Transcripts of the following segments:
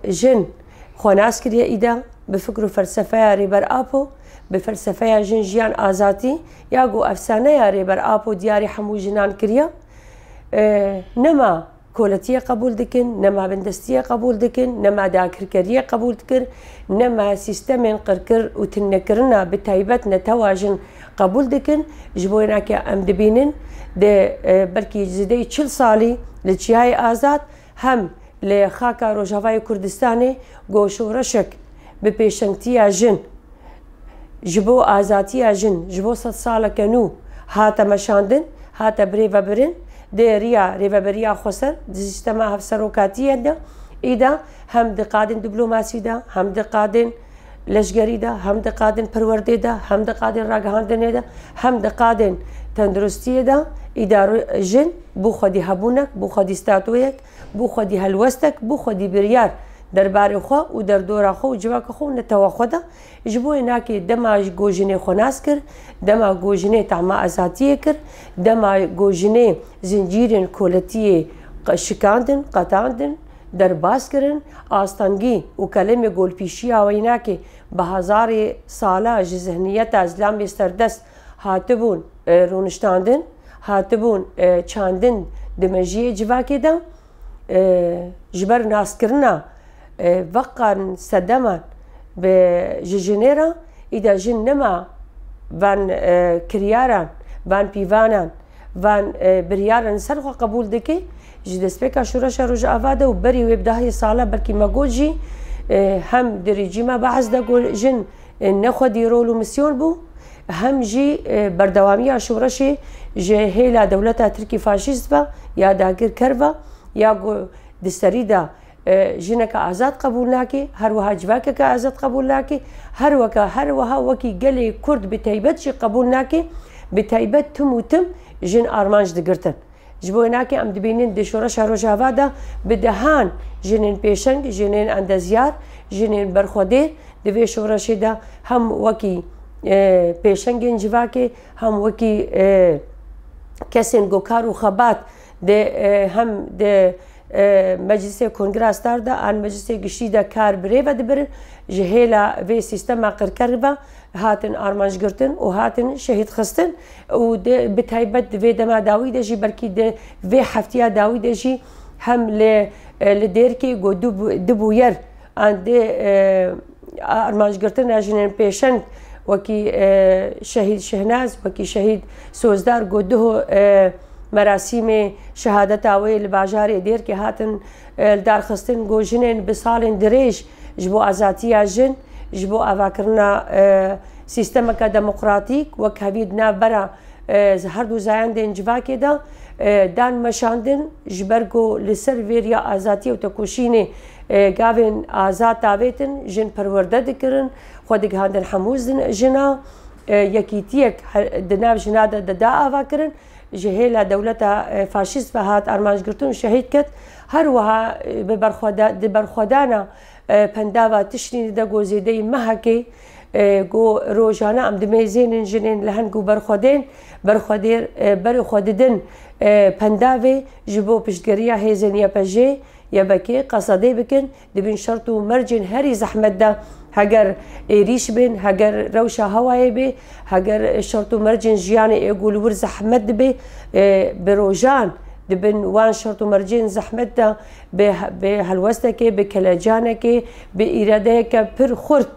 جن خۆناس کردە ئیدا بە فکر و فەلسەفەیە ڕێبەر ئاپۆ بە فەلسەفەیە ژن ژیان ئازاتی یاگو ئەفسانەیە ڕێبەر ئاپۆ دیاری هەموو ژنان کردە نەما کۆلەتیە قبول دکن نەما بەندەستیە قبول دکن نەما داکردکەریە قبول کرد نەما سیستەمێن قڕکرد و تنەکردنا بتایبەت نەتەواژن قبول دکن ji bo nake em dibînin belkî zêdeyî 40 salî li Çiyayê Azad hem li xaka Rojavayê Kurdistanê goşoreşek bi pêşengtiya jin ji bo azatiya jin ji bo 100 saleke nû hate meşandin hate birêvebirin dê riya rêveberiya xweser di sîstema hevserokatiyê de îda hem diqadin diplomasî de hem diqadin leşgerî de hem diqadin perwerdê de hem diqadin ragihandinê de hem diqadin tenduristiyê de îda jin bû xwedî hebûnek bû xwedî statoyek bû xwedî helwestek bû xwedî biryar derbarê xwe û derdora xwe û civaka xwe û netewa xwe de ji bo nakê dema gojinê xwe nas kir dema gojinê tema azatiyê kir dema gojinê zincîrên koletiyê şikandin qetandin derbas kirin astangî û kelemê golpîşiya wê nakê bi hezarê sala ji zihniyeta Zlamê serdest hatibûn rûniştandin hatibûn çandin di mejiyê civakê de ji ber naskirina veqan sedeman ji jinê re îda jin nema van kiryaran van pîvanan van biryaran ser xwe qebûl dike ji destpêka şûreşa Rojava de û berî wê bi dehê sala belkî me got jî hem di rejîma behs de jin nexwedî rol û misyon bû hem jî berdewamiya şûreşê ji hêla dewleta Tirkî faşîst ve ya dagirker ve ya di serî de jineka azad qebûl nake her wiha civakeka azad qebûl nake her wiha wekî gelê Kurd bi taybet jî qebûl nake bi taybet tim û tim jin armanc digirtin ji bo nakê em dibînin di şoreşa Rojava de bi dehan jinên pêşeng jinên endezyar jinên berxwedêr di vê şoreşê de hem wekî pêşengên civakê hem wekî kesên gokar û xebat hem di Meclisê Kongresdar de an Meclisê Giştî de kar bi rêve dibirin ji hêla vê sîstema qirker ve hatin armanjgirtin û hatin şehîd xistin û bi taybet di vê dema dawî de jî belkî di vê heftiya dawî de jî hem li dêrkê got dibû yer an dê armanjgirtina jinên pêşeng wekî şehîd Şehnaz wekî şehîd Sozdar got diho merasîmê şehadeta wê li bajarê dêrkê hatin darxistin got jinên bi salên dirêj ji bo azatiya jin ji bo avakirina sîstemeka demokratîk wek hevî di navbera her du zayendên civakê de dan meşandin ji ber ku li ser vêriya azatiya û tekoşînê gavên azad davêtin jin perwerde dikirin xwe digihandin hemû jina yekîtiyek di nav jina de di da avakirin ji hêla dewleta faşîst ve hat armanjgirtin û şehîd ket her wiha di berxwedana pendava tiştînê de got zêdeyî mehekê got rojane em dimêzênin jinên li heng û berxwedên berxwedêr berê xwe didin pendavê ji bo piştgiriya hêzên YPJ yebekê qesedê bikin dibin şert û mercên herî zehmet de heger êrîş bin heger rewşa hewayê bê heger şert û mercên jiyanê êgo li wir zehmet dibe bi rojan dibin wan şert û mercên zehmet de bi helwestekê bi kelecanekê bi îradeyeke pir xurt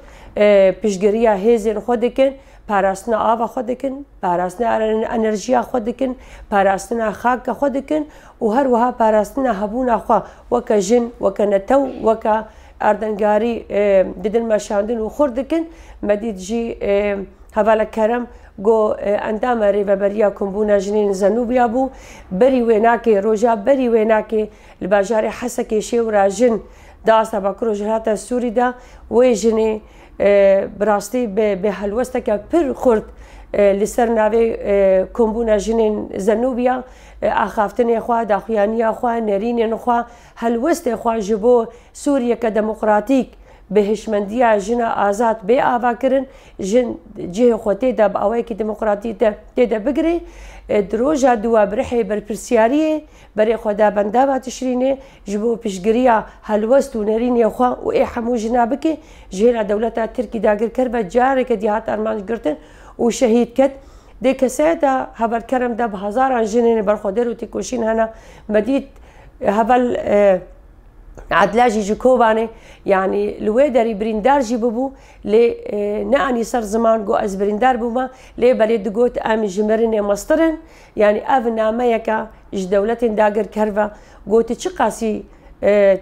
piştgiriya hêzên xwe dikin parastina ava xwe dikin parastina enerjiya xwe dikin parastina xaka xwe dikin û her wiha parastina hebûna xwe weke jin weke netew weke erdengarî didin meşandin û xur dikin medîd jî hevalek kerem got endama rêveberiya kombûna jinên Zenûbiya bû berî wê nakê roja berî wê nakê li bajarê Hesekê şêwra jin di asta Bakurê Hilata Sûrî de wê jinê bi rastî bi helwesteke pir xurt li ser navê kombûna jinên Zenûbiya axaftinê xwe daxuyaniya xwe nerînên xwe helwestê xwe ji bo Sûriyeke demokratîk بهشمندیە ژنە ئازاد بێ ئاواکردن ژن جێ خۆ تێدا بە ئەوەیەکی دموکراتی تێدا بگرێ درۆژە دووە برحێ بەرپرسیاریە بەرێ خۆدا بەندا باتشرینێ ji بۆ پشتگiriya هەلوەست و نەرینێخوا و ئێ هەموو ژنا بکێ ژێرا دەولەتا ترکی داگرکرد بە جارێکە دیهات ئەرمانجگرتن و شەهید کرد دێ کەسەیەدا هەبەرکەرمدا بە هەزاران ژنێنێ بەرخۆدەر و تێکۆشین هەنا مەدید هەبەل عدلاجی ji کۆبانێ یعنی لێ دەری بریندارژی ببوو لێ نەئانی سەر زمان گۆ ئەس بریندار بوومە لێ بەلێ دگوت ئەمی ji mirinê mestrin yani ev nameyeka ji dewletên dagirkerve gotu çi qasî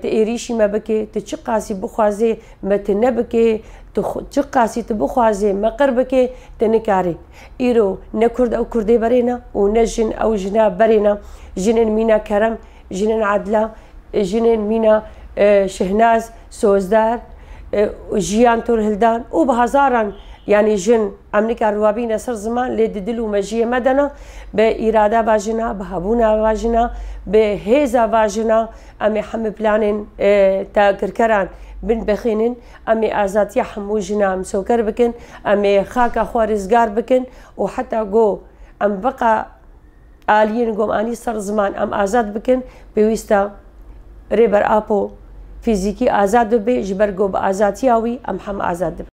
tu êrîşî me bikê tu çi qasî bixwazê me tu nebikê tu çi qasî tu bixwazê me qir bikê tu nikarî îro ne Kurd ew Kurdê berêne û ne jin ew jina berêne jinên mîna kerem jinên adla jinên mîna Şehnaz Sozdar jiyan Torhildan û bi hezaran yani jin em nikar wabîne ser ziman lê di dil û mejiyê me dena bi îrada vajina bi hebûna vajina bi hêza vajina em ê hemû planên taqirkeran bin bixînin em ê azadiya hemû jina em soker bikin em ê xaka xwe rizgar bikin û heta got em beqa aliyên gomanî ser ziman em azad bikin pêwîst e rêber apo fîzîkî azad bibe ji ber got bi azadiya wî em hem azad dibin.